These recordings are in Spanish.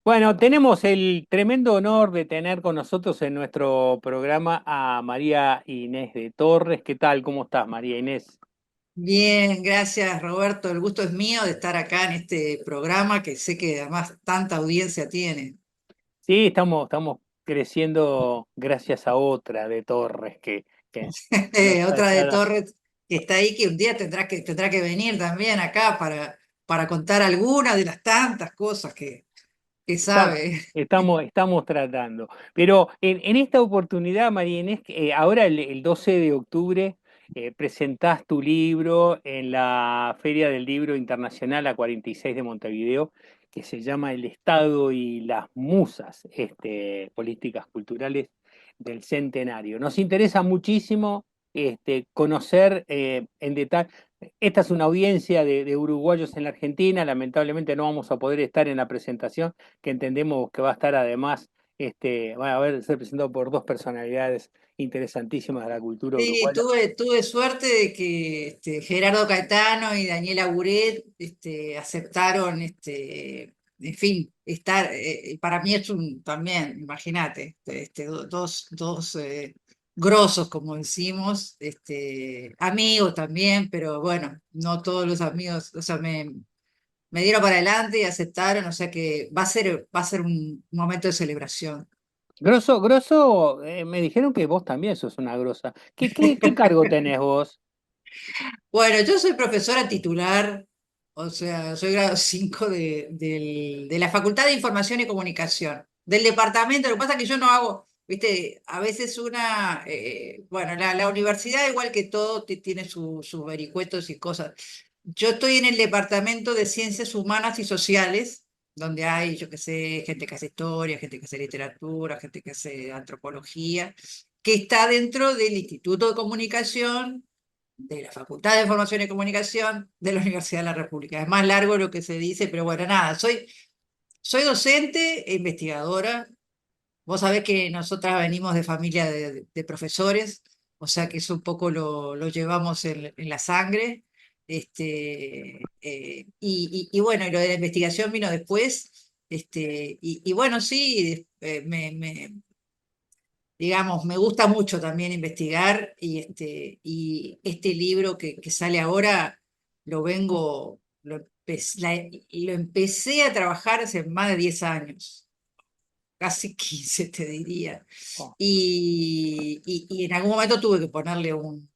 Bueno, tenemos el tremendo honor de tener con nosotros en nuestro programa a María Inés de Torres. ¿Qué tal? ¿Cómo estás, María Inés? Bien, gracias Roberto. El gusto es mío de estar acá en este programa que sé que además tanta audiencia tiene. Sí, estamos creciendo gracias a otra de Torres que nos Otra de traslada. Torres que está ahí que un día tendrá que venir también acá para contar algunas de las tantas cosas que Está- sabe. estamos tratando. Pero en esta oportunidad, María Inés, ahora el 12 de octubre presentás tu libro en la Feria del Libro Internacional A46 de Montevideo, que se llama El Estado y las Musas, políticas culturales del Centenario. Nos interesa muchísimo conocer en detalle. Esta es una audiencia de uruguayos en la Argentina. Lamentablemente no vamos a poder estar en la presentación, que entendemos que va a estar además, va a haber, ser presentado por dos personalidades interesantísimas de la cultura Sí, uruguaya. tuve suerte de que Gerardo Caetano y Daniela Buret aceptaron, en fin, estar. Para mí es también, imagínate, dos grosos, como decimos, amigos también, pero bueno, no todos los amigos, o sea, me dieron para adelante y aceptaron, o sea que va a ser un momento de celebración. Grosso, grosso, me dijeron que vos también sos una grosa. ¿Qué cargo tenés vos? Bueno, yo soy profesora titular, o sea, soy grado 5 de la Facultad de Información y Comunicación, del departamento. Lo que pasa es que yo no hago, viste, a veces bueno, la universidad, igual que todo, tiene sus vericuetos y cosas. Yo estoy en el departamento de Ciencias Humanas y Sociales, donde hay, yo qué sé, gente que hace historia, gente que hace literatura, gente que hace antropología, que está dentro del Instituto de Comunicación de la Facultad de Información y Comunicación de la Universidad de la República. Es más largo lo que se dice, pero bueno, nada, soy docente e investigadora. Vos sabés que nosotras venimos de familia de profesores, o sea que eso un poco lo llevamos en la sangre. Y bueno, y lo de la investigación vino después. Y bueno, sí, digamos, me gusta mucho también investigar y este libro que sale ahora lo empecé a trabajar hace más de 10 años, casi 15 te diría. Oh, Y en algún momento tuve que ponerle un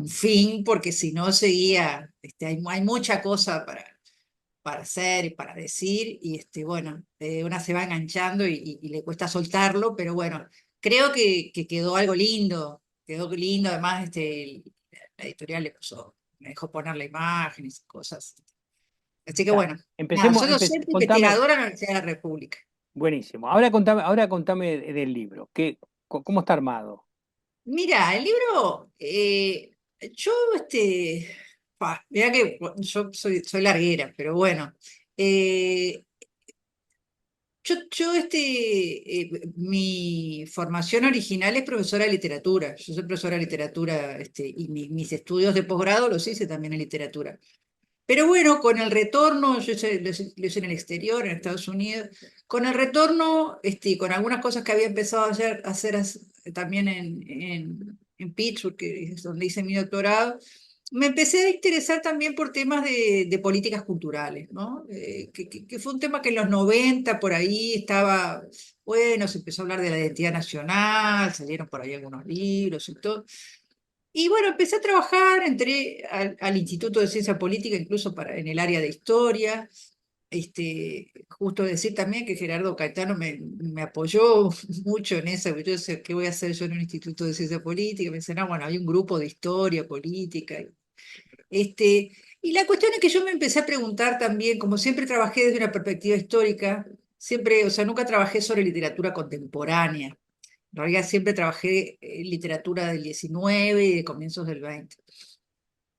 fin porque si no seguía, hay mucha cosa para hacer y para decir, y bueno, una se va enganchando y le cuesta soltarlo, pero bueno, creo que quedó lindo, además la editorial me dejó ponerle imágenes y cosas. Así que está. bueno, nada, Empecemos, soy docente contame, investigadora en la Universidad de la República. buenísimo. Ahora contame del libro. ¿Cómo está armado? Mira, el libro, yo, mirá que yo soy larguera, pero bueno. eh, mi formación original es profesora de literatura. Yo soy profesora de literatura, y mis estudios de posgrado los hice también en literatura. Pero bueno, con el retorno, lo hice en el exterior, en Estados Unidos, con el retorno, y con algunas cosas que había empezado también en Pittsburgh, que es donde hice mi doctorado, me empecé a interesar también por temas de políticas culturales, ¿no? Que fue un tema que en los 90 por ahí estaba, bueno, se empezó a hablar de la identidad nacional, salieron por ahí algunos libros y todo. Y bueno, empecé a trabajar, entré al Instituto de Ciencia Política, incluso en el área de historia. Justo decir también que Gerardo Caetano me apoyó mucho en eso, porque yo decía, ¿qué voy a hacer yo en un Instituto de Ciencia Política? Me dice, no, bueno, hay un grupo de historia política. Y la cuestión es que yo me empecé a preguntar también, como siempre trabajé desde una perspectiva histórica, siempre, o sea, nunca trabajé sobre literatura contemporánea. En realidad siempre trabajé en literatura del 19 y de comienzos del 20.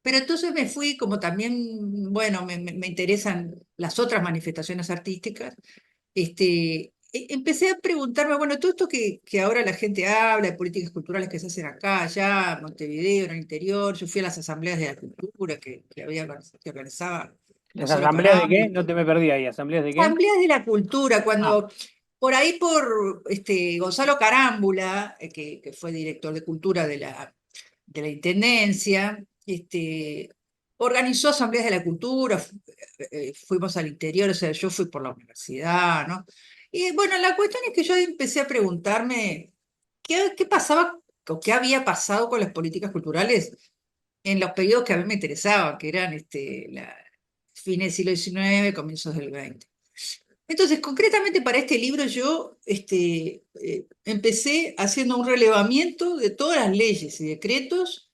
Pero entonces me fui, como también, bueno, me interesan las otras manifestaciones artísticas, empecé a preguntarme, bueno, todo esto que ahora la gente habla de políticas culturales que se hacen acá, allá, en Montevideo, en el interior, yo fui a las asambleas de la cultura que organizaba. ¿Las Gonzalo asambleas de qué? Carámbula. No te me perdí ahí. ¿Asambleas de qué? Asambleas de la cultura, Ah, cuando por ahí por Gonzalo Carámbula, que fue director de cultura de la Intendencia, organizó asambleas de la cultura, fuimos al interior, o sea, yo fui por la universidad, ¿no? Y bueno, la cuestión es que yo empecé a preguntarme qué pasaba o qué había pasado con las políticas culturales en los periodos que a mí me interesaban, que eran fines del siglo XIX, comienzos del XX. Entonces, concretamente para este libro yo empecé haciendo un relevamiento de todas las leyes y decretos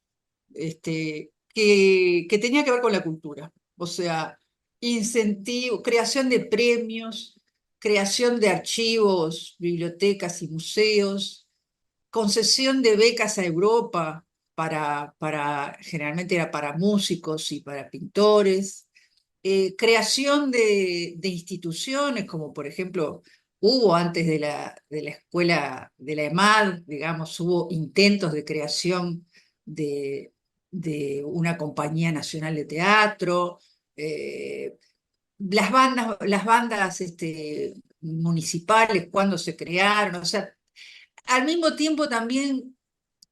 que tenía que ver con la cultura. O sea, incentivo, creación de premios, creación de archivos, bibliotecas y museos, concesión de becas a Europa generalmente era para músicos y para pintores, creación de instituciones, como por ejemplo hubo antes de la escuela de la EMAD, digamos, hubo intentos de creación de, de una compañía nacional de teatro, eh, las bandas municipales, cuando se crearon, o sea, al mismo tiempo también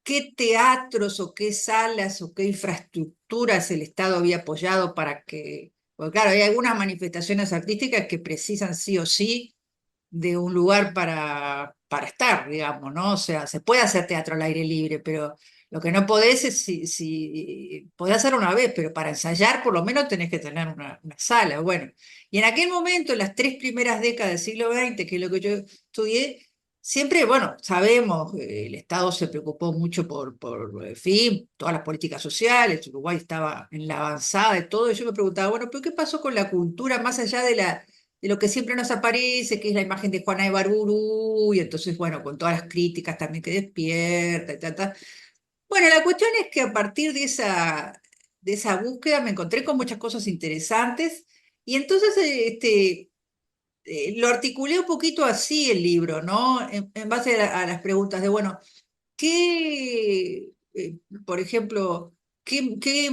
qué teatros o qué salas o qué infraestructuras el Estado había apoyado para que, porque claro, hay algunas manifestaciones artísticas que precisan sí o sí de un lugar para estar, digamos, ¿no? O sea, se puede hacer teatro al aire libre, pero lo que no podés es, si podés hacer una vez, pero para ensayar por lo menos tenés que tener una sala. Bueno, y en aquel momento, en las 3 primeras décadas del siglo XX, que es lo que yo estudié, siempre, bueno, sabemos, el Estado se preocupó mucho en fin, todas las políticas sociales, Uruguay estaba en la avanzada de todo, y yo me preguntaba, bueno, pero ¿qué pasó con la cultura más allá de lo que siempre nos aparece, que es la imagen de Juana de Barburu, y entonces, bueno, con todas las críticas también que despierta, y tal, tal. Bueno, la cuestión es que a partir de esa búsqueda me encontré con muchas cosas interesantes, y entonces lo articulé un poquito así el libro, ¿no? En base a las preguntas de, bueno, ¿qué, por ejemplo, qué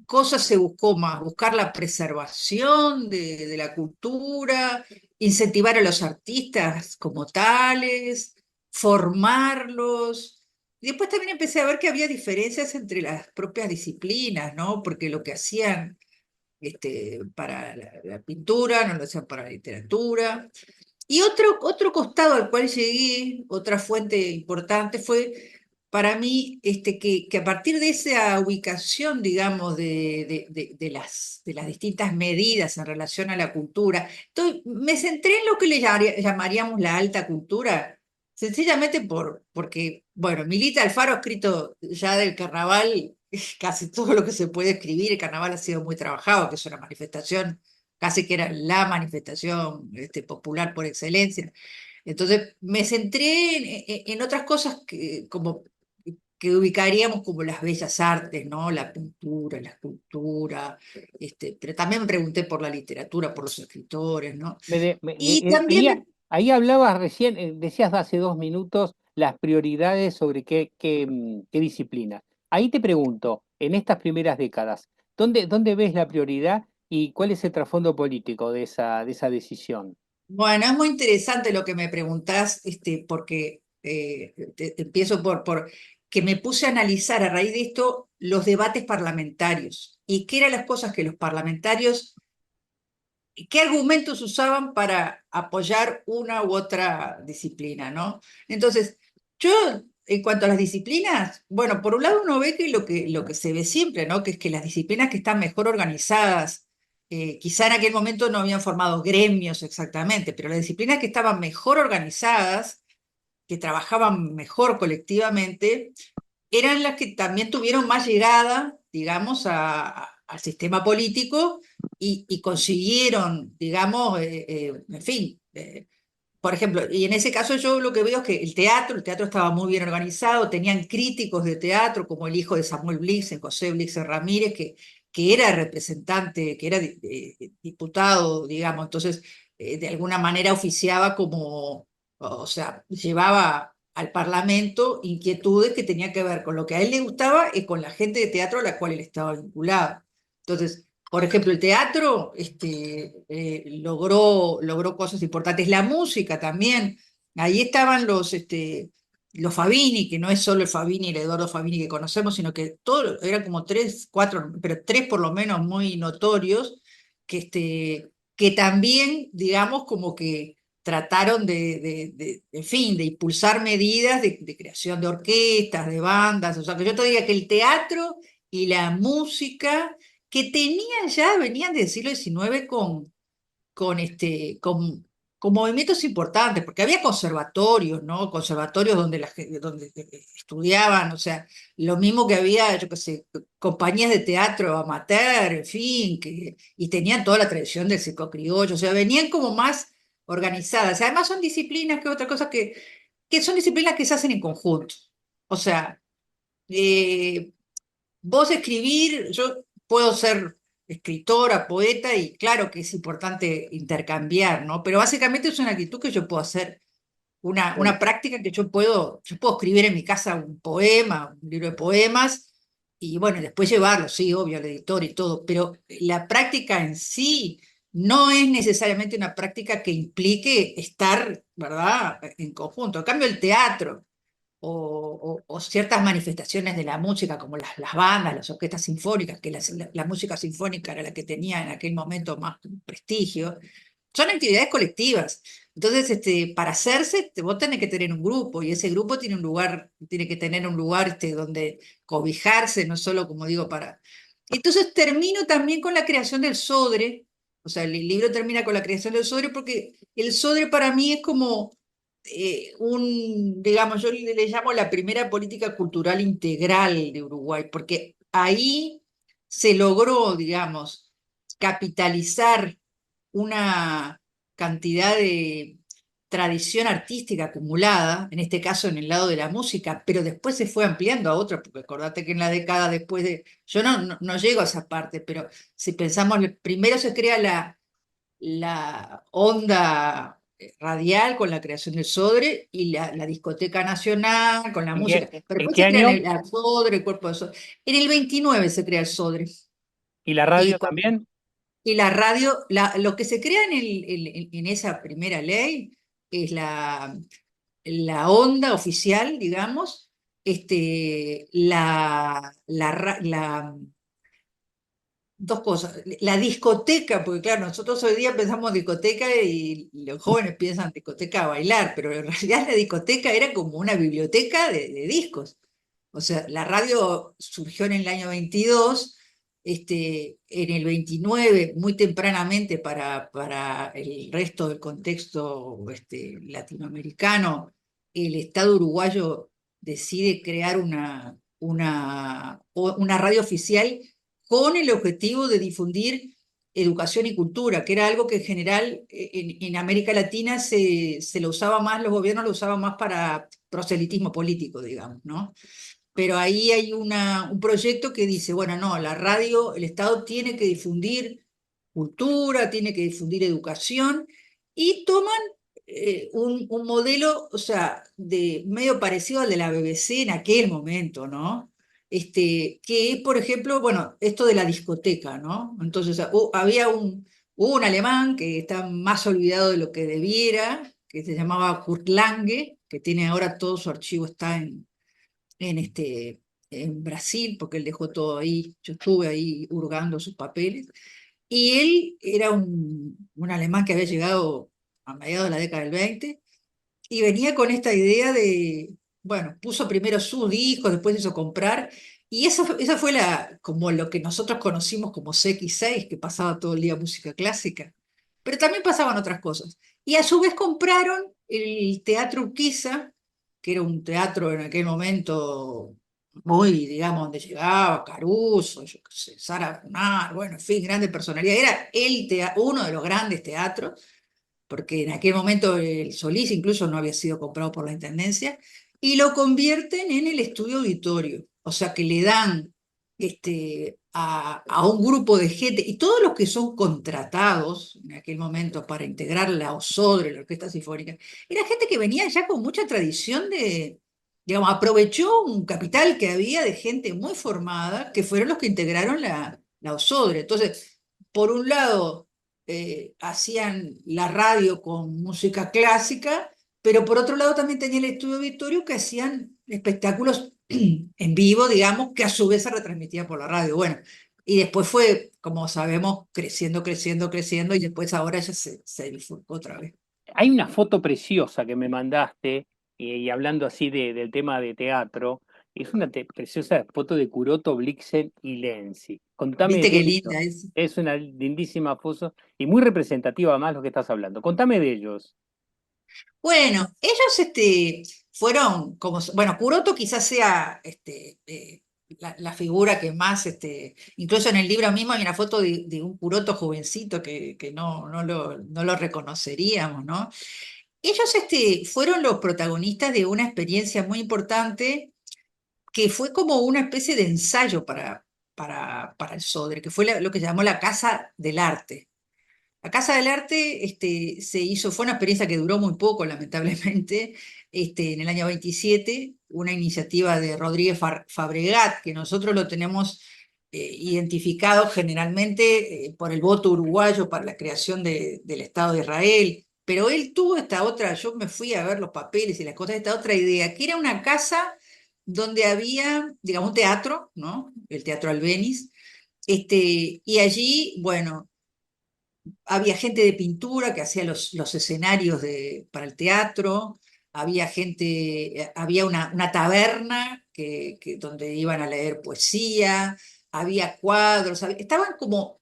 cosas se buscó más? Buscar la preservación de la cultura, incentivar a los artistas como tales, formarlos. Y después también empecé a ver que había diferencias entre las propias disciplinas, ¿no? Porque lo que hacían para la pintura no lo hacían para la literatura. Y otro costado al cual llegué, otra fuente importante, fue para mí que a partir de esa ubicación, digamos, de las distintas medidas en relación a la cultura, me centré en lo que llamaríamos la alta cultura, sencillamente porque, bueno, Milita Alfaro ha escrito ya del carnaval casi todo lo que se puede escribir. El carnaval ha sido muy trabajado, que es una manifestación, casi que era la manifestación popular por excelencia. Entonces me centré en otras cosas que ubicaríamos como las bellas artes, ¿no? La pintura, la escultura, pero también me pregunté por la literatura, por los escritores, ¿no? Y también ahí, ahí hablabas recién, decías hace 2 minutos las prioridades sobre qué disciplina. Ahí te pregunto, en estas primeras décadas, ¿dónde ves la prioridad y cuál es el trasfondo político de esa decisión? bueno, es muy interesante lo que me preguntás, porque empiezo por que me puse a analizar a raíz de esto los debates parlamentarios y qué eran las cosas que los parlamentarios, qué argumentos usaban para apoyar una u otra disciplina, ¿no? Entonces, yo, en cuanto a las disciplinas, bueno, por un lado uno ve que lo que se ve siempre, ¿no? Que es que las disciplinas que están mejor organizadas, quizá en aquel momento no habían formado gremios exactamente, pero las disciplinas que estaban mejor organizadas, que trabajaban mejor colectivamente, eran las que también tuvieron más llegada, digamos, al sistema político y consiguieron, digamos, en fin, por ejemplo, y en ese caso yo lo que veo es que el teatro estaba muy bien organizado, tenían críticos de teatro como el hijo de Samuel Blixen, José Blixen Ramírez, que era representante, que era diputado, digamos, entonces de alguna manera oficiaba como, o sea, llevaba al Parlamento inquietudes que tenían que ver con lo que a él le gustaba y con la gente de teatro a la cual él estaba vinculado. Entonces, por ejemplo, el teatro logró cosas importantes, la música también. Ahí estaban los Fabini, que no es solo el Fabini, el Eduardo Fabini que conocemos, sino que todos eran como tres, cuatro, pero tres por lo menos muy notorios, que también, digamos, como que trataron en fin, de impulsar medidas de creación de orquestas, de bandas. O sea, que yo te diría que el teatro y la música que tenían ya, venían del siglo XIX con, con movimientos importantes, porque había conservatorios, ¿no? Conservatorios donde estudiaban, o sea, lo mismo que había, yo qué sé, compañías de teatro amateur, en fin, y tenían toda la tradición del circo criollo, o sea, venían como más organizadas. Además son disciplinas, que otra cosa que son disciplinas que se hacen en conjunto. O sea, eh, vos escribir, yo puedo ser escritora, poeta, y claro que es importante intercambiar, ¿no? Pero básicamente es una actitud que yo puedo hacer, una práctica que yo puedo escribir en mi casa un poema, un libro de poemas, y bueno, después llevarlo, sí, obvio, al editor y todo, pero la práctica en sí no es necesariamente una práctica que implique estar, ¿verdad?, en conjunto. En cambio, el teatro o ciertas manifestaciones de la música, como las bandas, las orquestas sinfónicas, que la música sinfónica era la que tenía en aquel momento más prestigio, son actividades colectivas. Entonces, para hacerse, vos tenés que tener un grupo, y ese grupo tiene un lugar, tiene que tener un lugar donde cobijarse, no solo, como digo, para... Entonces termino también con la creación del Sodre, o sea, el libro termina con la creación del Sodre porque el Sodre para mí es como digamos, yo le llamo la primera política cultural integral de Uruguay, porque ahí se logró, digamos, capitalizar una cantidad de tradición artística acumulada, en este caso en el lado de la música, pero después se fue ampliando a otros, porque acordate que en la década después yo no llego a esa parte, pero si pensamos, primero se crea la onda radial con la creación del Sodre y la discoteca nacional con la música. Pero En después qué se crea año? el Sodre, el cuerpo de Sodre. En el 29 se crea el Sodre. ¿Y la Y, radio también? y la radio, lo que se crea en esa primera ley es la onda oficial, digamos, dos cosas. La discoteca, porque claro, nosotros hoy día pensamos discoteca y los jóvenes piensan discoteca a bailar, pero en realidad la discoteca era como una biblioteca de discos. O sea, la radio surgió en el año 22, en el 29, muy tempranamente para el resto del contexto latinoamericano, el Estado uruguayo decide crear una radio oficial con el objetivo de difundir educación y cultura, que era algo que en general en América Latina se lo usaba más, los gobiernos lo usaban más para proselitismo político, digamos, ¿no? Pero ahí hay un proyecto que dice, bueno, no, la radio, el Estado tiene que difundir cultura, tiene que difundir educación, y toman un modelo, o sea, medio parecido al de la BBC en aquel momento, ¿no? Que es, por ejemplo, bueno, esto de la discoteca, ¿no? Entonces, hubo un alemán que está más olvidado de lo que debiera, que se llamaba Kurt Lange, que tiene ahora todo su archivo, está en, este, en Brasil, porque él dejó todo ahí, yo estuve ahí hurgando sus papeles, y él era un alemán que había llegado a mediados de la década del 20 y venía con esta idea bueno, puso primero sus discos, después hizo comprar, y esa fue como lo que nosotros conocimos como CX6, que pasaba todo el día música clásica, pero también pasaban otras cosas. Y a su vez compraron el Teatro Urquiza, que era un teatro en aquel momento muy, digamos, donde llegaba Caruso, yo qué sé, Sara Bernard, bueno, en fin, grandes personalidades. Era uno de los grandes teatros, porque en aquel momento el Solís incluso no había sido comprado por la Intendencia, y lo convierten en el estudio auditorio. O sea que le dan a un grupo de gente, y todos los que son contratados en aquel momento para integrar la OSODRE, la Orquesta Sinfónica, era gente que venía ya con mucha tradición digamos, aprovechó un capital que había de gente muy formada, que fueron los que integraron la OSODRE. Entonces, por un lado, hacían la radio con música clásica, pero por otro lado también tenía el estudio Victorio que hacían espectáculos en vivo, digamos, que a su vez se retransmitían por la radio. Bueno, y después fue, como sabemos, creciendo, creciendo, creciendo, y después ahora ya se bifurcó otra vez. Hay una foto preciosa que me mandaste, y hablando así del tema de teatro, es una preciosa foto de Curoto, Blixen y Lenzi. Contame ¿Viste de qué ellos. linda es? Es una lindísima foto y muy representativa además lo que estás hablando. Contame de ellos. Bueno, ellos fueron como, bueno, Curoto quizás sea la figura que más, incluso en el libro mismo hay una foto de un Curoto jovencito que no lo reconoceríamos, ¿no? Ellos fueron los protagonistas de una experiencia muy importante que fue como una especie de ensayo para el Sodre, que fue lo que llamó la Casa del Arte. La Casa del Arte fue una experiencia que duró muy poco, lamentablemente, en el año 27, una iniciativa de Rodríguez Fabregat, que nosotros lo tenemos identificado generalmente por el voto uruguayo para la creación del Estado de Israel, pero él tuvo esta otra, yo me fui a ver los papeles y las cosas, esta otra idea, que era una casa donde había, digamos, un teatro, ¿no? El Teatro Albéniz, y allí, bueno, había gente de pintura que hacía los escenarios para el teatro, había gente, había una taberna donde iban a leer poesía, había cuadros, estaban como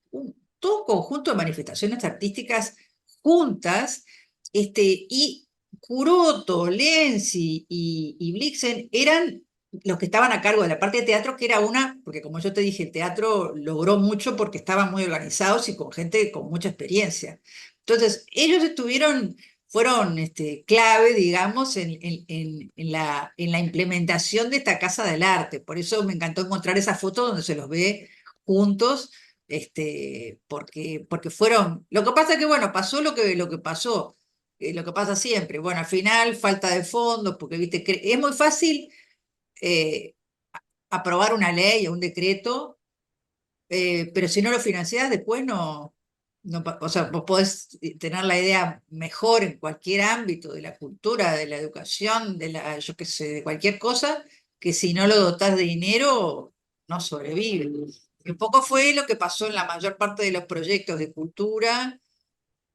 todo un conjunto de manifestaciones artísticas juntas, y Curoto, Lenzi y Blixen eran los que estaban a cargo de la parte de teatro, que era porque como yo te dije, el teatro logró mucho porque estaban muy organizados y con gente con mucha experiencia. Entonces, ellos fueron clave, digamos, en la implementación de esta Casa del Arte. Por eso me encantó encontrar esa foto donde se los ve juntos, porque fueron. Lo que pasa es que, bueno, pasó lo que pasó, lo que pasa siempre. Bueno, al final, falta de fondos, porque, viste, es muy fácil eh, aprobar una ley o un decreto, pero si no lo financiás, después o sea, vos podés tener la idea mejor en cualquier ámbito de la cultura, de la educación, yo qué sé, de cualquier cosa, que si no lo dotás de dinero, no sobrevive. Y un poco fue lo que pasó en la mayor parte de los proyectos de cultura,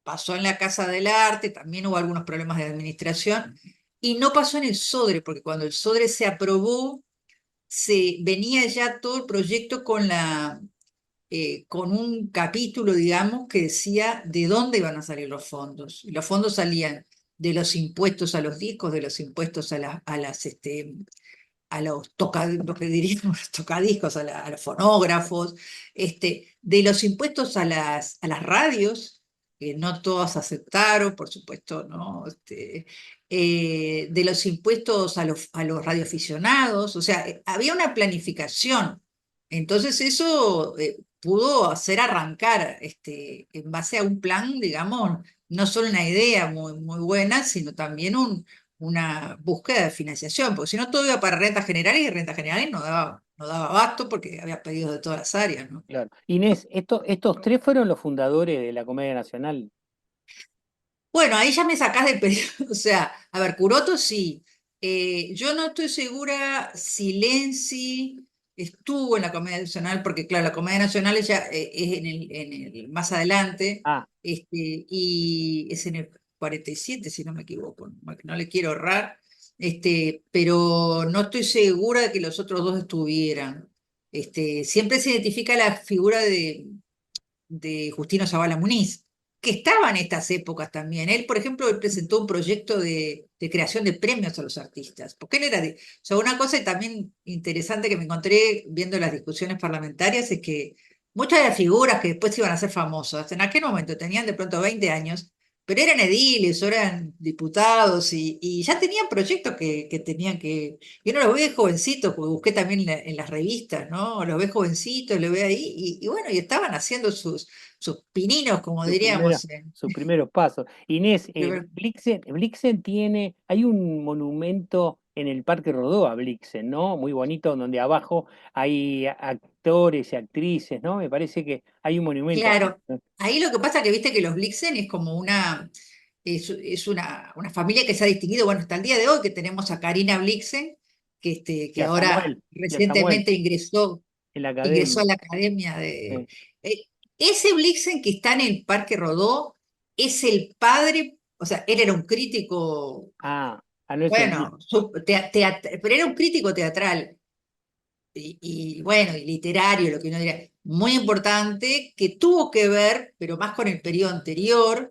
pasó en la Casa del Arte, también hubo algunos problemas de administración, y no pasó en el Sodre, porque cuando el Sodre se aprobó, venía ya todo el proyecto con un capítulo, digamos, que decía de dónde iban a salir los fondos. Y los fondos salían de los impuestos a los discos, de los impuestos a los lo que diríamos los tocadiscos, a los fonógrafos, de los impuestos a las radios, que no todas aceptaron, por supuesto, ¿no? De los impuestos a los radioaficionados, o sea, había una planificación. Entonces eso pudo hacer arrancar, en base a un plan, digamos, no solo una idea muy, muy buena, sino también una búsqueda de financiación, porque si no todo iba para rentas generales y rentas generales no daba abasto porque había pedidos de todas las áreas, ¿no? Claro. Inés, estos tres fueron los fundadores de la Comedia Nacional. Bueno, ahí ya me sacás del pedido. O sea, a ver, Curoto sí. Yo no estoy segura si Lenzi estuvo en la Comedia Nacional, porque claro, la Comedia Nacional ya es más adelante, Ah, y es en el 47, si no me equivoco, no le quiero errar, pero no estoy segura de que los otros dos estuvieran. Siempre se identifica la figura de Justino Zavala Muniz, que estaba en estas épocas también. Él, por ejemplo, él presentó un proyecto de creación de premios a los artistas, porque él era o sea, una cosa también interesante que me encontré viendo las discusiones parlamentarias es que muchas de las figuras que después iban a ser famosas, en aquel momento tenían de pronto 20 años, pero eran ediles o eran diputados y ya tenían proyectos que tenían que. Y uno los ve jovencitos, porque busqué también en las revistas, ¿no? Los ve jovencitos, los ve ahí, y bueno, y estaban haciendo sus pininos, como sus primeros, diríamos. sus primeros pasos. Inés, Blixen tiene, hay un monumento en el Parque Rodó a Blixen, ¿no? Muy bonito, donde abajo hay actores y actrices, ¿no? Me parece que hay un monumento ahí, Claro, ¿no? ahí lo que pasa que viste que los Blixen es como es una familia que se ha distinguido, bueno, hasta el día de hoy que tenemos a Karina Blixen, Y que a ahora Samuel, y a Samuel recientemente en la ingresó academia. a la academia de... Sí. ese Blixen que está en el Parque Rodó es el padre, o sea, él era un crítico, No es el bueno, mismo. pero era un crítico teatral bueno, y literario, lo que uno diría, muy importante, que tuvo que ver, pero más con el periodo anterior,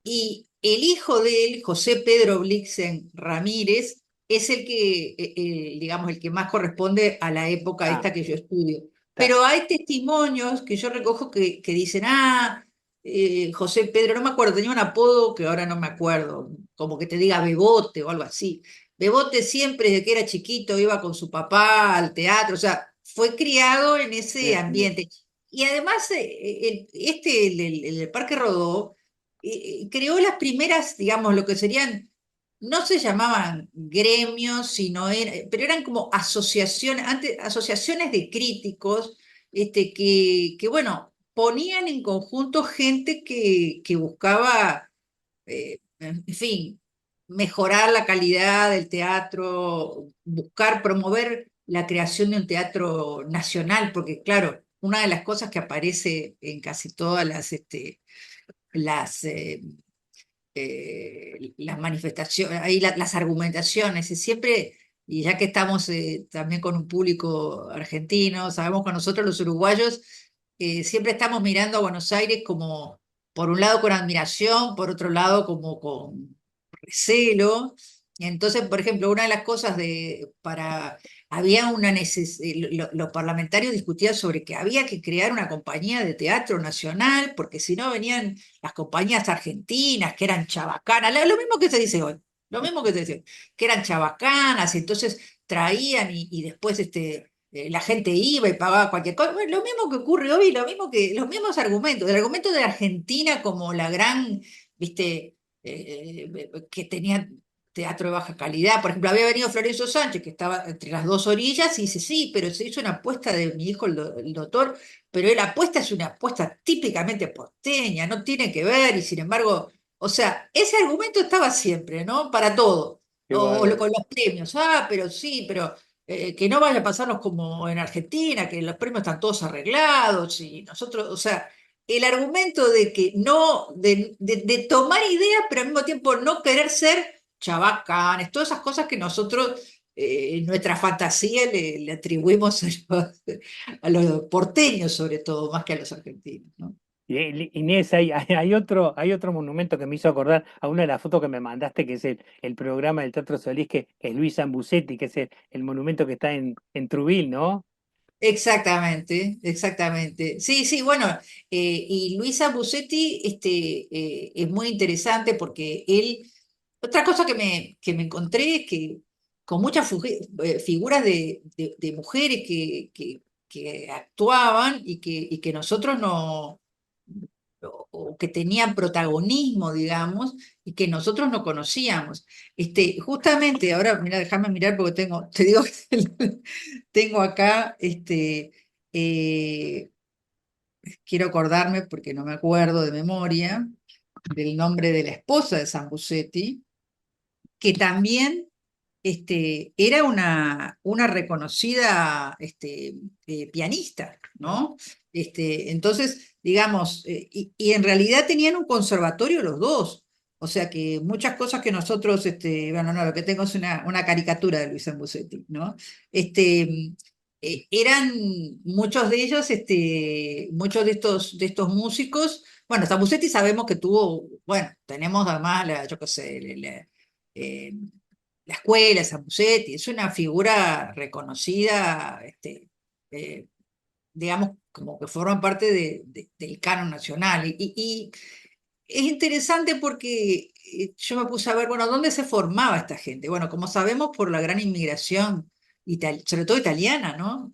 y el hijo de él, José Pedro Blixen Ramírez, es digamos, el que más corresponde a la época Ah, esta que yo estudio. está. Pero hay testimonios que yo recojo que dicen, José Pedro, no me acuerdo, tenía un apodo que ahora no me acuerdo, como que te diga Bebote o algo así. Bebote siempre, desde que era chiquito, iba con su papá al teatro, o sea, fue criado en ese Bien, bien. ambiente. Y además, el Parque Rodó, creó las primeras, digamos, lo que serían, no se llamaban gremios, pero eran como asociaciones, asociaciones de críticos, bueno, ponían en conjunto gente que buscaba, en fin, mejorar la calidad del teatro, buscar, promover la creación de un teatro nacional, porque claro, una de las cosas que aparece en casi todas las, las manifestaciones, ahí las argumentaciones, es siempre, y ya que estamos también con un público argentino, sabemos que nosotros los uruguayos siempre estamos mirando a Buenos Aires como, por un lado con admiración, por otro lado como con recelo. Entonces, por ejemplo, una de las cosas había una necesidad, los parlamentarios discutían sobre que había que crear una compañía de teatro nacional, porque si no venían las compañías argentinas, que eran chabacanas, lo mismo que se dice hoy, lo mismo que se dice, que eran chabacanas, entonces traían y después la gente iba y pagaba cualquier cosa. Bueno, lo mismo que ocurre hoy, los mismos argumentos, el argumento de Argentina como la gran, viste, que tenía teatro de baja calidad. Por ejemplo, había venido Florencio Sánchez, que estaba entre las dos orillas, y dice, sí, pero se hizo una apuesta de mi hijo, el doctor, pero la apuesta es una apuesta típicamente porteña, no tiene que ver, y sin embargo, o sea, ese argumento estaba siempre, ¿no? Para todo. Qué bárbaro. Con los premios, pero sí, pero que no vaya a pasarnos como en Argentina, que los premios están todos arreglados, y nosotros, o sea, el argumento de que no, de tomar ideas, pero al mismo tiempo no querer ser chabacanes, todas esas cosas que nosotros en nuestra fantasía le atribuimos a los porteños, sobre todo, más que a los argentinos, ¿no? Y, Inés, hay otro monumento que me hizo acordar a una de las fotos que me mandaste, que es el programa del Teatro Solís, que es Luis Zambucetti, que es el monumento que está en Truville, ¿no? Exactamente, exactamente. Sí, sí, bueno, y Luisa Busetti es muy interesante porque otra cosa que me encontré es que con muchas figuras de mujeres que actuaban y que nosotros no, o que tenían protagonismo, digamos, y que nosotros no conocíamos. Justamente, ahora, mira, déjame mirar porque te digo, tengo acá, eh, quiero acordarme porque no me acuerdo de memoria, del nombre de la esposa de Sambucetti, que también era una reconocida pianista, ¿no? Entonces, digamos, y en realidad tenían un conservatorio los dos. O sea que muchas cosas que nosotros, bueno, no, lo que tengo es una caricatura de Luis Ambucetti, ¿no? Eran muchos de ellos, muchos de estos músicos. Bueno, Zambucetti sabemos que tuvo, bueno, tenemos además, yo qué sé, eh, la escuela, Zambucetti, es una figura reconocida, eh, digamos, como que forma parte del canon nacional. Y es interesante porque yo me puse a ver, bueno, ¿dónde se formaba esta gente? Bueno, como sabemos, por la gran inmigración, sobre todo italiana, ¿no?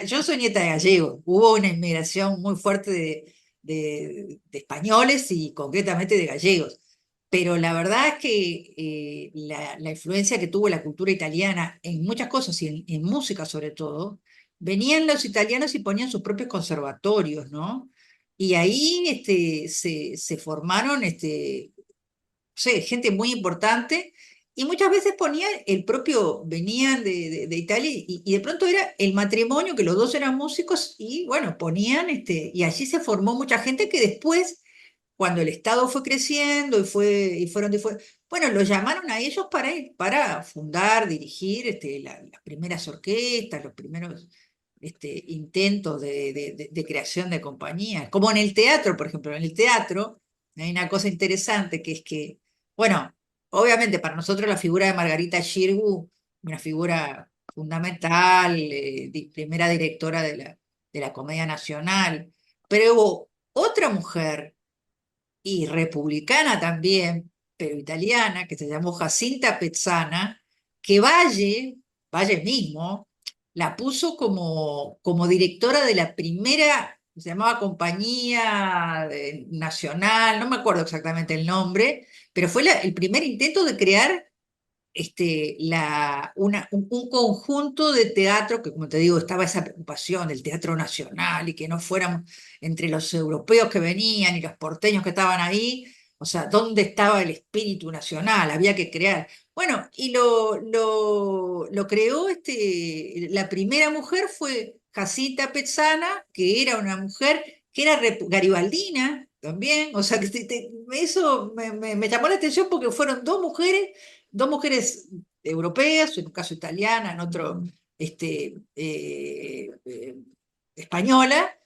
Yo soy nieta de gallegos, hubo una inmigración muy fuerte de españoles y concretamente de gallegos. pero la verdad es que la influencia que tuvo la cultura italiana en muchas cosas y en música sobre todo, venían los italianos y ponían sus propios conservatorios, ¿no? Y ahí se formaron sé, gente muy importante y muchas veces ponían el propio, venían de Italia y de pronto era el matrimonio, que los dos eran músicos y bueno, ponían, y allí se formó mucha gente que después, cuando el Estado fue creciendo bueno, los llamaron a ellos para fundar, dirigir las primeras orquestas, los primeros intentos de creación de compañías, como en el teatro, por ejemplo, en el teatro hay una cosa interesante que es que bueno, obviamente para nosotros la figura de Margarita Xirgu, una figura fundamental, primera directora de la Comedia Nacional, pero hubo otra mujer, y republicana también, pero italiana, que se llamó Jacinta Pezzana, que Valle mismo, la puso como directora de la primera, se llamaba Compañía Nacional, no me acuerdo exactamente el nombre, pero fue el primer intento de crear un conjunto de teatro, que como te digo, estaba esa preocupación del teatro nacional y que no fuéramos entre los europeos que venían y los porteños que estaban ahí, o sea, ¿dónde estaba el espíritu nacional? Había que crear. Bueno, y lo creó, la primera mujer fue Jacinta Pezzana, que era una mujer que era garibaldina también, o sea, que eso me llamó la atención porque fueron dos mujeres europeas, en un caso italiana, en otro española,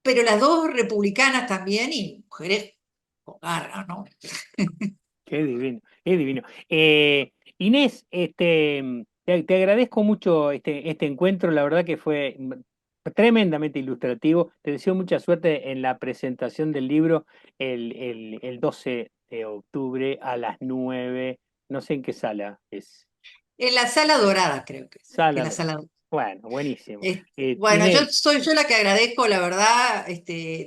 pero las dos republicanas también y mujeres con garra, ¿no? Qué divino, qué divino. Inés, te agradezco mucho este encuentro, la verdad que fue tremendamente ilustrativo. Te deseo mucha suerte en la presentación del libro el 12 de octubre a las 9. No sé en qué sala es. En la sala dorada, creo que es. En Sala la 2. sala Bueno, buenísimo. Bueno, yo Inés, soy yo la que agradezco, la verdad,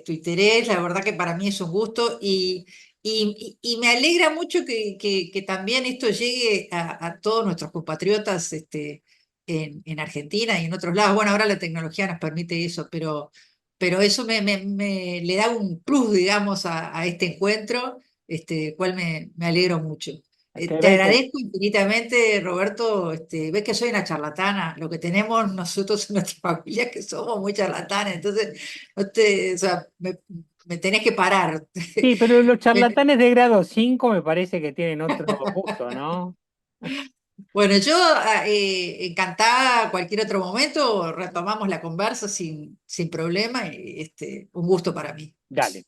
tu interés, la verdad que para mí es un gusto y me alegra mucho que también esto llegue a todos nuestros compatriotas en Argentina y en otros lados. Bueno, ahora la tecnología nos permite eso, pero eso le da un plus, digamos, a este encuentro, cual me alegro mucho. te Te agradezco. agradezco infinitamente, Roberto. Ves que soy una charlatana. Lo que tenemos nosotros en nuestra familia es que somos muy charlatanes. Entonces, o sea, me tenés que parar. Sí, pero los Me- charlatanes de grado 5 me parece que tienen otro gusto, ¿no? Bueno, yo encantada cualquier otro momento, retomamos la conversa sin problema y un gusto para mí. Dale.